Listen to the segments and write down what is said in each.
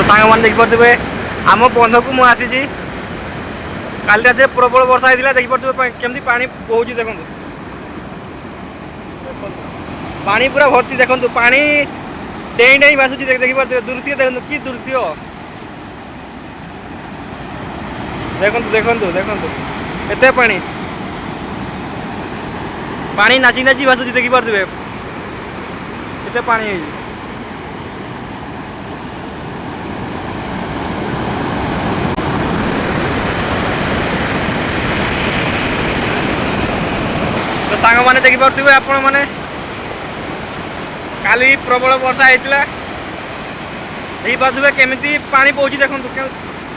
ସାଙ୍ଗମାନେ ଦେଖିପାରୁଥିବେ ଆମ ବନ୍ଧକୁ ମୁଁ ଆସିଛି। କାଲି ରାତିରେ ପ୍ରବଳ ବର୍ଷା ହେଇଥିଲା, ଦେଖିପାରୁଥିବେ କେମିତି ପାଣି ବହୁଛି। ଦେଖନ୍ତୁ ପାଣି ପୁରା ଭର୍ତ୍ତି, ଦେଖନ୍ତୁ ପାଣି ଡେଇଁ ଡେଇଁ ଭାସୁଛି। ଦେଖିପାରୁଥିବେ ଦୃଶ୍ୟ, ଦେଖନ୍ତୁ କି ଦୃଶ୍ୟ, ଦେଖନ୍ତୁ ଦେଖନ୍ତୁ ଦେଖନ୍ତୁ ଏତେ ପାଣି, ପାଣି ନାଚି ନାଚି ଭାସୁଛି। ଦେଖିପାରୁଥିବେ କେତେ ପାଣି ହେଇଛି। ତ ସାଙ୍ଗମାନେ ଦେଖିପାରୁଥିବେ ଆପଣ ମାନେ କାଲି ପ୍ରବଳ ବର୍ଷା ହେଇଥିଲା, ଦେଖିପାରୁଥିବେ କେମିତି ପାଣି ବହୁଛି। ଦେଖନ୍ତୁ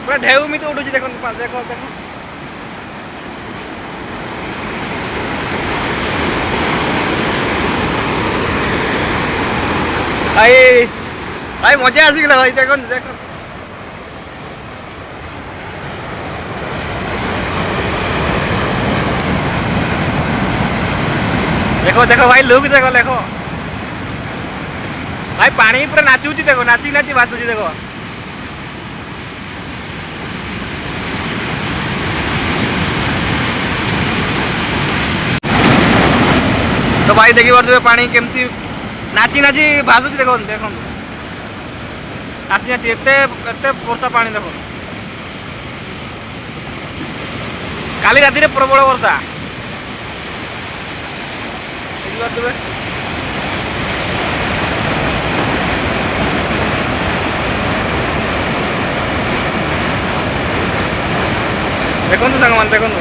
ପୁରା ଢେଉ ଏମିତି ଉଠୁଛି। ଦେଖନ୍ତୁ ଦେଖ ଦେଖ ଭାଇ ଭାଇ ମଜା ଆସିଗଲା ଭାଇ। ଦେଖନ୍ତୁ ଦେଖନ୍ତୁ ଦେଖ ଦେଖ ଭାଇ ଲୁକ୍ ଦେଖ ଦେଖ ଭାଇ ପାଣି ପୁରା ନାଚୁଛି। ଦେଖ ନାଚି ନାଚି ଭାସୁଛି। ଦେଖ ତ ଭାଇ ଦେଖିପାରୁଥିବେ ପାଣି କେମିତି ନାଚି ନାଚି ଭାସୁଛି। ଦେଖନ୍ତୁ ଦେଖନ୍ତୁ ନାଚି ନାଚି ଏତେ ଏତେ ବର୍ଷା ପାଣି। ଦେଖନ୍ତୁ କାଲି ରାତିରେ ପ୍ରବଳ ବର୍ଷା, ଦେଖିପାରୁଥିବେ। ଦେଖନ୍ତୁ ସାଙ୍ଗମାନେ ଦେଖନ୍ତୁ